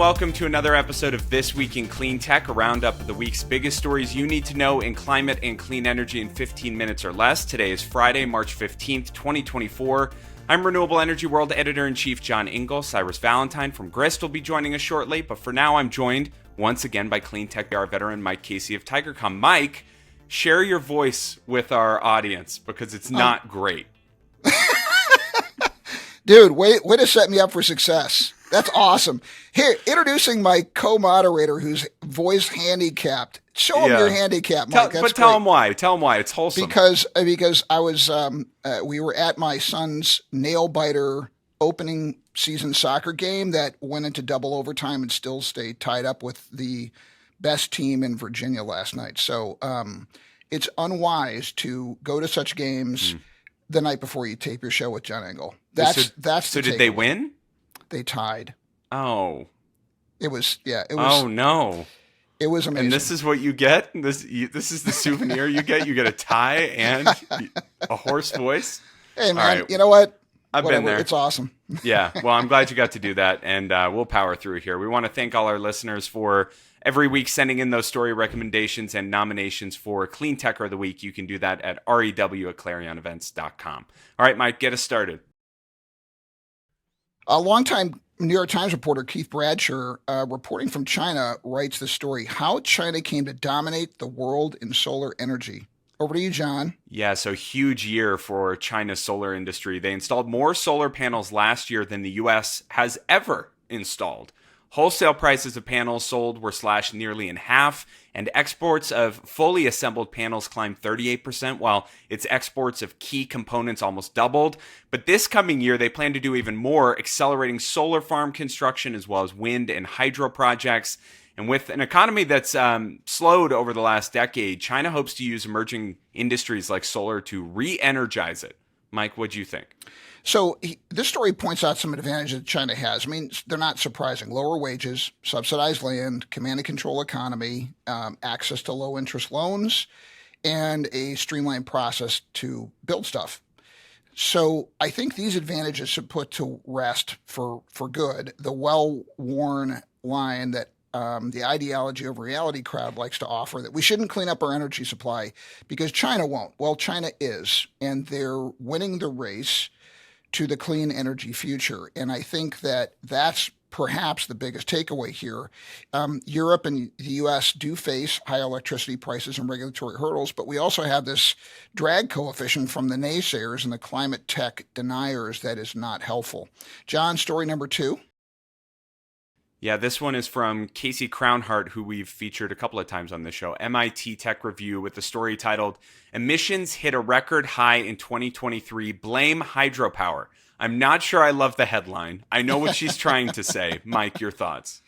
welcome to another episode of This Week in Cleantech, a roundup of the week's biggest stories you need to know in climate and clean energy in 15 minutes or less. Today is Friday, March 15th, 2024. I'm Renewable Energy World Editor-in-Chief John Ingle. Syris Valentine from Grist will be joining us shortly, but for now I'm joined once again by Cleantech PR veteran Mike Casey of TigerCom. Mike, share your voice with our audience because it's not great. Dude, way to set me up for success. That's awesome. Here, introducing my co-moderator who's voice handicapped. Show him your handicap, Mike. Tell him why. Tell him why. It's wholesome. Because I was we were at my son's nail biter opening season soccer game that went into double overtime and still stayed tied up with the best team in Virginia last night. So it's unwise to go to such games the night before you tape your show with John Ingle. So did they win? They tied. Oh. It was. Oh, no. It was amazing. And this is what you get? This is the souvenir you get? You get a tie and a hoarse voice? Hey, man, You know what? I've been there. It's awesome. Yeah. Well, I'm glad you got to do that, and we'll power through here. We want to thank all our listeners for every week sending in those story recommendations and nominations for Cleantecher of the Week. You can do that at rew@clarionevents.com. All right, Mike, get us started. A longtime New York Times reporter, Keith Bradshaw, reporting from China, writes the story, How China Came to Dominate the World in Solar Energy. Over to you, John. Yeah, so huge year for China's solar industry. They installed more solar panels last year than the U.S. has ever installed. Wholesale prices of panels sold were slashed nearly in half, and exports of fully assembled panels climbed 38%, while its exports of key components almost doubled. But this coming year, they plan to do even more, accelerating solar farm construction as well as wind and hydro projects. And with an economy that's slowed over the last decade, China hopes to use emerging industries like solar to re-energize it. Mike, what do you think? So this story points out some advantages that China has. I mean, they're not surprising. Lower wages, subsidized land, command and control economy, access to low-interest loans, and a streamlined process to build stuff. So I think these advantages should put to rest for good the well-worn line that the ideology over reality crowd likes to offer, that we shouldn't clean up our energy supply because China won't. Well, China is, and they're winning the race to the clean energy future. And I think that that's perhaps the biggest takeaway here. Europe and the U.S. do face high electricity prices and regulatory hurdles, but we also have this drag coefficient from the naysayers and the climate tech deniers that is not helpful. John, story number 2. Yeah, this one is from Casey Crownhart, who we've featured a couple of times on the show. MIT Tech Review with the story titled, Emissions Hit a Record High in 2023, Blame Hydropower. I'm not sure I love the headline. I know what she's trying to say. Mike, your thoughts?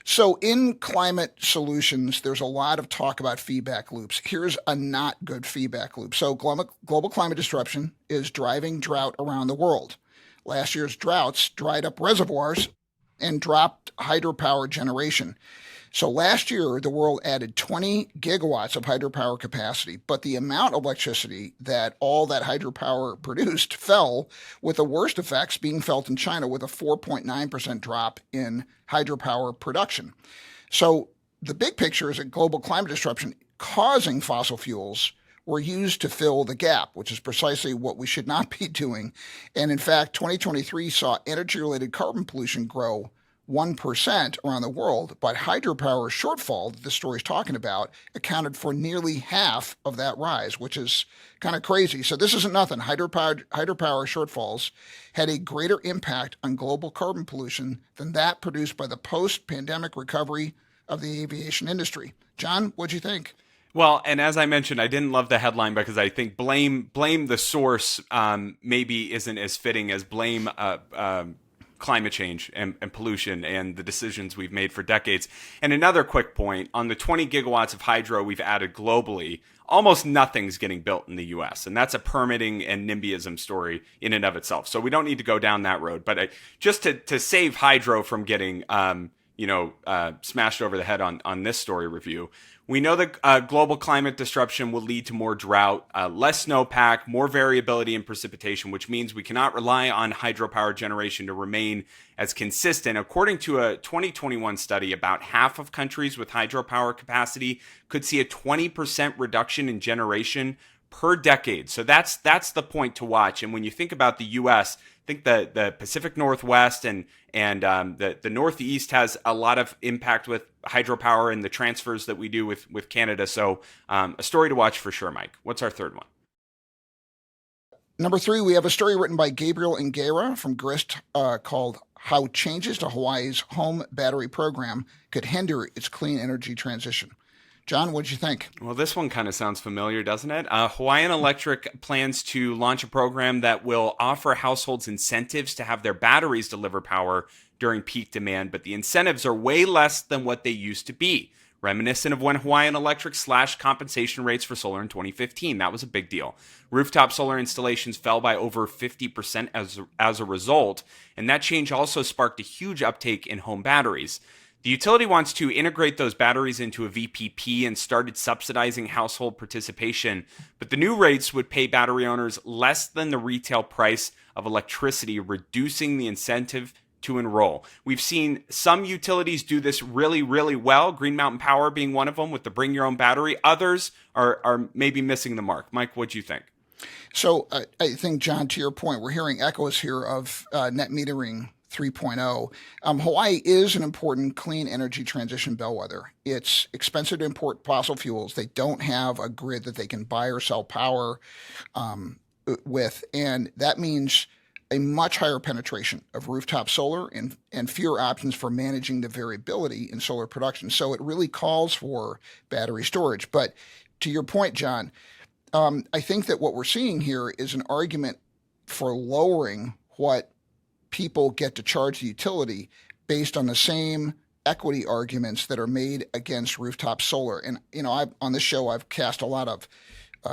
So in climate solutions, there's a lot of talk about feedback loops. Here's a not good feedback loop. So global climate disruption is driving drought around the world. Last year's droughts dried up reservoirs and dropped hydropower generation. So last year, the world added 20 gigawatts of hydropower capacity, but the amount of electricity that all that hydropower produced fell, with the worst effects being felt in China with a 4.9% drop in hydropower production. So the big picture is that global climate disruption causing fossil fuels were used to fill the gap, which is precisely what we should not be doing. And in fact, 2023 saw energy-related carbon pollution grow 1% around the world, but hydropower shortfall that the story is talking about accounted for nearly half of that rise, which is kind of crazy. So this isn't nothing. Hydropower shortfalls had a greater impact on global carbon pollution than that produced by the post-pandemic recovery of the aviation industry. John, what'd you think? Well, and as I mentioned, I didn't love the headline because I think blame the source maybe isn't as fitting as blame climate change and pollution and the decisions we've made for decades. And another quick point, on the 20 gigawatts of hydro we've added globally, almost nothing's getting built in the U.S., and that's a permitting and NIMBYism story in and of itself. So we don't need to go down that road. But just to save hydro from getting smashed over the head on this story review. We know that global climate disruption will lead to more drought, less snowpack, more variability in precipitation, which means we cannot rely on hydropower generation to remain as consistent. According to a 2021 study, about half of countries with hydropower capacity could see a 20% reduction in generation per decade. So that's the point to watch. And when you think about the U.S., I think the Pacific Northwest and the Northeast has a lot of impact with hydropower and the transfers that we do with Canada. So a story to watch for sure, Mike. What's our third one? Number 3, we have a story written by Gabriel Nguera from Grist called How Changes to Hawaii's Home Battery Program Could Hinder Its Clean Energy Transition. John, what did you think? Well, this one kind of sounds familiar, doesn't it? Hawaiian Electric plans to launch a program that will offer households incentives to have their batteries deliver power during peak demand, but the incentives are way less than what they used to be, reminiscent of when Hawaiian Electric slashed compensation rates for solar in 2015. That was a big deal. Rooftop solar installations fell by over 50% as a result, and that change also sparked a huge uptake in home batteries. The utility wants to integrate those batteries into a VPP and started subsidizing household participation, but the new rates would pay battery owners less than the retail price of electricity, reducing the incentive to enroll. We've seen some utilities do this really, really well, Green Mountain Power being one of them with the bring your own battery. Others are maybe missing the mark. Mike, what do you think? So I think, John, to your point, we're hearing echoes here of net metering 3.0. Hawaii is an important clean energy transition bellwether. It's expensive to import fossil fuels. They don't have a grid that they can buy or sell power with, and that means a much higher penetration of rooftop solar and fewer options for managing the variability in solar production. So it really calls for battery storage. But to your point, John, I think that what we're seeing here is an argument for lowering what people get to charge the utility based on the same equity arguments that are made against rooftop solar. And, on this show, I've cast a lot of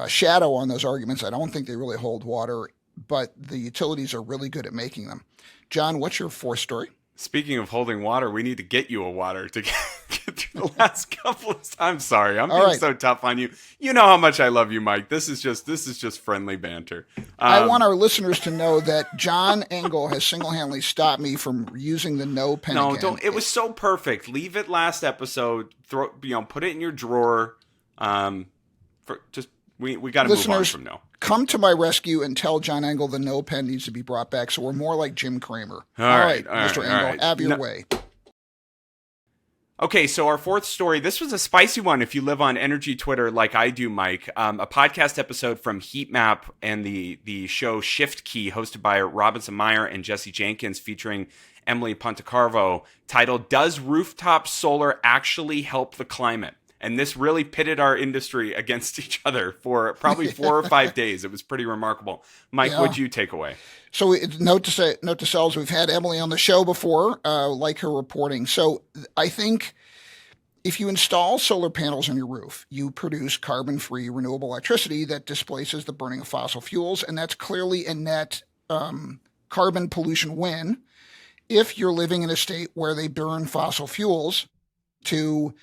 shadow on those arguments. I don't think they really hold water, but the utilities are really good at making them. John, what's your fourth story? Speaking of holding water, we need to get you a water to get through the last couple of times. I'm sorry, I'm being so tough on you. You know how much I love you, Mike. This is just friendly banter. I want our listeners to know that John Engel has single-handedly stopped me from using the no pen. No, again. don't. It was so perfect. Leave it last episode. Put it in your drawer. We got to move on from now. Come to my rescue and tell John Engel the no pen needs to be brought back, so we're more like Jim Cramer. All right, Mr. Engel, have your way. Okay, so our fourth story, this was a spicy one if you live on energy Twitter like I do, Mike. A podcast episode from Heatmap and the show Shift Key, hosted by Robinson Meyer and Jesse Jenkins, featuring Emily Pontecarvo, titled, Does Rooftop Solar Actually Help the Climate? And this really pitted our industry against each other for probably 4 or 5 days. It was pretty remarkable. Mike, what'd you take away? So note to selves, we've had Emily on the show before, like her reporting. So I think if you install solar panels on your roof, you produce carbon-free renewable electricity that displaces the burning of fossil fuels, and that's clearly a net carbon pollution win. If you're living in a state where they burn fossil fuels to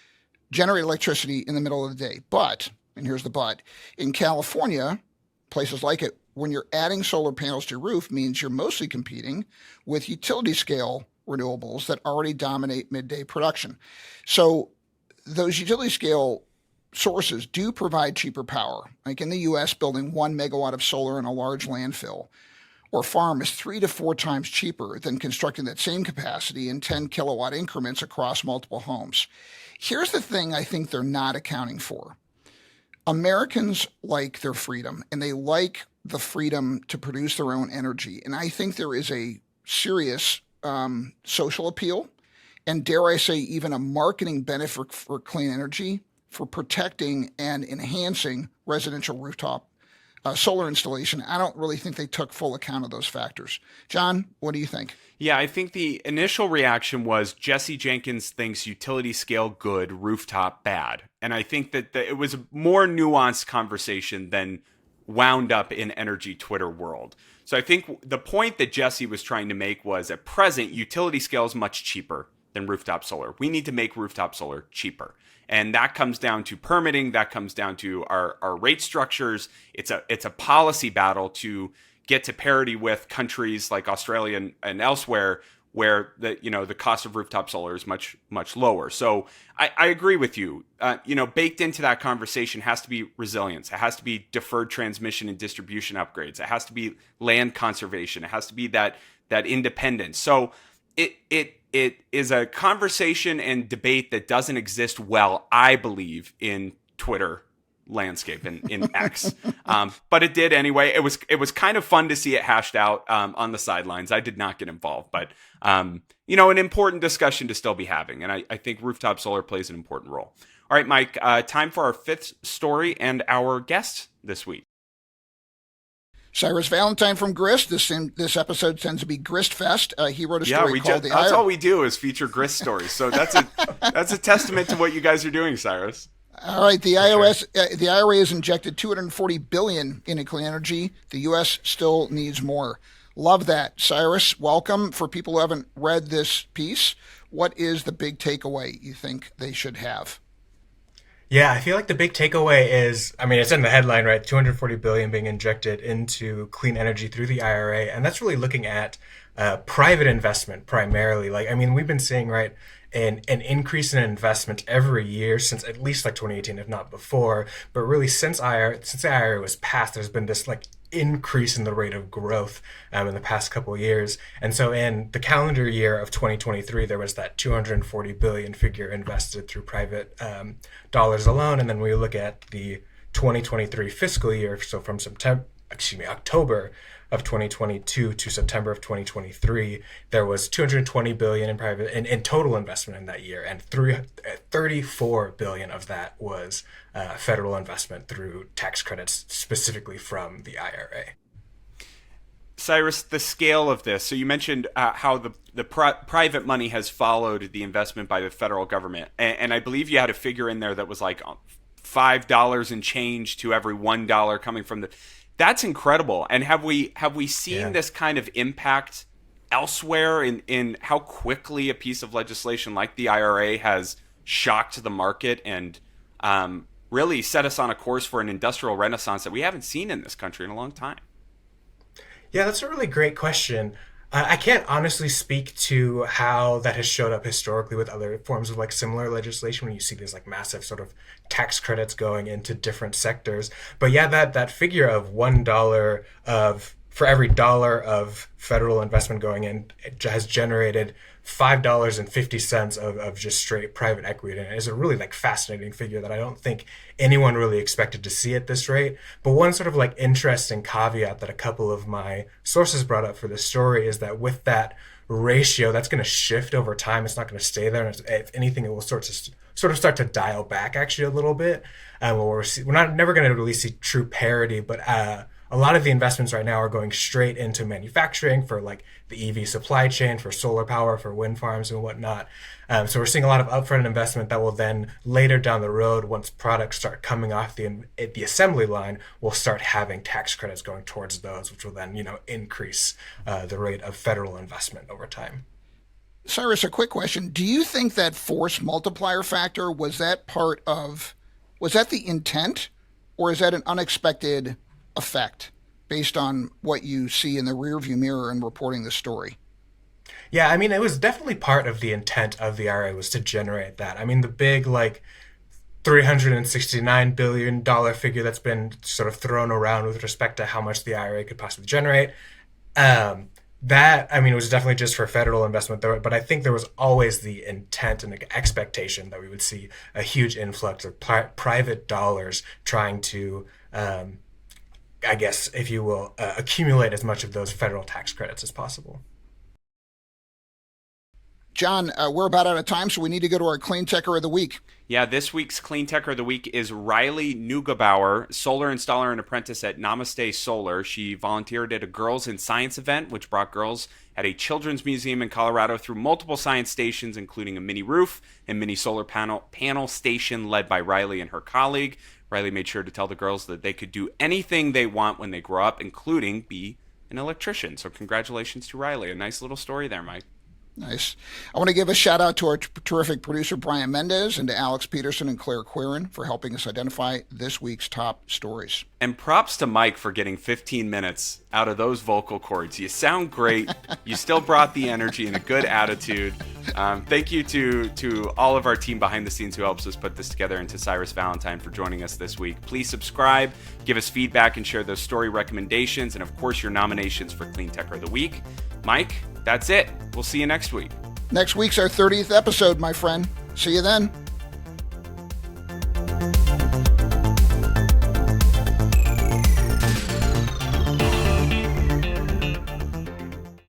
generate electricity in the middle of the day. But, and here's the but, in California, places like it, when you're adding solar panels to your roof means you're mostly competing with utility scale renewables that already dominate midday production. So those utility scale sources do provide cheaper power. Like in the US, building 1 megawatt of solar in a large landfill or farm is 3 to 4 times cheaper than constructing that same capacity in 10 kilowatt increments across multiple homes. Here's the thing I think they're not accounting for. Americans like their freedom, and they like the freedom to produce their own energy. And I think there is a serious social appeal, and dare I say, even a marketing benefit for clean energy for protecting and enhancing residential rooftop solar installation. I don't really think they took full account of those factors. John, what do you think? Yeah, I think the initial reaction was Jesse Jenkins thinks utility scale good, rooftop bad. And I think that it was a more nuanced conversation than wound up in energy Twitter world. So I think the point that Jesse was trying to make was at present, utility scale is much cheaper than rooftop solar. We need to make rooftop solar cheaper. And that comes down to permitting. That comes down to our rate structures. It's a policy battle to get to parity with countries like Australia and elsewhere, where the cost of rooftop solar is much, much lower. So I agree with you. Baked into that conversation has to be resilience. It has to be deferred transmission and distribution upgrades. It has to be land conservation. It has to be that independence. So it is a conversation and debate that doesn't exist well, I believe, in Twitter landscape in X. But it did anyway. It was kind of fun to see it hashed out on the sidelines. I did not get involved, but an important discussion to still be having. And I think rooftop solar plays an important role. All right, Mike, time for our fifth story and our guest this week. Syris Valentine from Grist. This episode tends to be Grist Fest. He wrote a story called the That's all we do is feature Grist stories. So that's a testament to what you guys are doing, Syris. All right, the IRA has injected $240 billion into clean energy. The U.S. still needs more. Love that. Syris, welcome. For people who haven't read this piece, what is the big takeaway you think they should have? Yeah, I feel like the big takeaway is, it's in the headline, right? $240 billion being injected into clean energy through the IRA. And that's really looking at private investment primarily. We've been seeing, right, an increase in investment every year since at least 2018, if not before. But really, since the IRA was passed, there's been this increase in the rate of growth in the past couple of years. And so in the calendar year of 2023, there was that $240 billion figure invested through private dollars alone. And then we look at the 2023 fiscal year, so from October of 2022 to September of 2023, there was $220 billion in total investment in that year, and $34 billion of that was federal investment through tax credits, specifically from the IRA. Syris, the scale of this. So you mentioned how the private money has followed the investment by the federal government, and I believe you had a figure in there that was $5 and change to every $1 coming from the. That's incredible. And have we seen this kind of impact elsewhere in how quickly a piece of legislation like the IRA has shocked the market and really set us on a course for an industrial renaissance that we haven't seen in this country in a long time? Yeah, that's a really great question. I can't honestly speak to how that has showed up historically with other forms of similar legislation when you see these massive sort of tax credits going into different sectors. But yeah, that figure of $1 for every dollar of federal investment going in, it has generated $5.50 of just straight private equity. And it is a really fascinating figure that I don't think anyone really expected to see at this rate. But one sort of interesting caveat that a couple of my sources brought up for this story is that with that ratio, that's going to shift over time. It's not going to stay there. And if anything, it will start to dial back actually a little bit. We're never going to really see true parity, but a lot of the investments right now are going straight into manufacturing for the EV supply chain, for solar power, for wind farms and whatnot. So we're seeing a lot of upfront investment that will then later down the road, once products start coming off the assembly line, we'll start having tax credits going towards those, which will then, increase the rate of federal investment over time. Syris, a quick question. Do you think that force multiplier factor, was that the intent, or is that an unexpected effect based on what you see in the rearview mirror in reporting the story? Yeah, it was definitely part of the intent of the IRA was to generate that. The big $369 billion figure that's been sort of thrown around with respect to how much the IRA could possibly generate. It was definitely just for federal investment there, but I think there was always the intent and the expectation that we would see a huge influx of private dollars trying to I guess, if you will, accumulate as much of those federal tax credits as possible. John, we're about out of time, so we need to go to our Cleantecher of the Week. Yeah, this week's Cleantecher of the Week is Riley Neugebauer, solar installer and apprentice at Namaste Solar. She volunteered at a Girls in Science event, which brought girls at a children's museum in Colorado through multiple science stations, including a mini roof and mini solar panel station led by Riley and her colleague. Riley made sure to tell the girls that they could do anything they want when they grow up, including be an electrician. So congratulations to Riley. A nice little story there, Mike. Nice. I want to give a shout out to our terrific producer, Brian Mendez, and to Alex Peterson and Claire Quirin for helping us identify this week's top stories. And props to Mike for getting 15 minutes out of those vocal cords. You sound great. You still brought the energy and a good attitude. Thank you to all of our team behind the scenes who helps us put this together, and to Syris Valentine for joining us this week. Please subscribe, give us feedback, and share those story recommendations, and of course your nominations for Cleantecher of the Week. Mike, that's it. We'll see you next week. Next week's our 30th episode, my friend. See you then.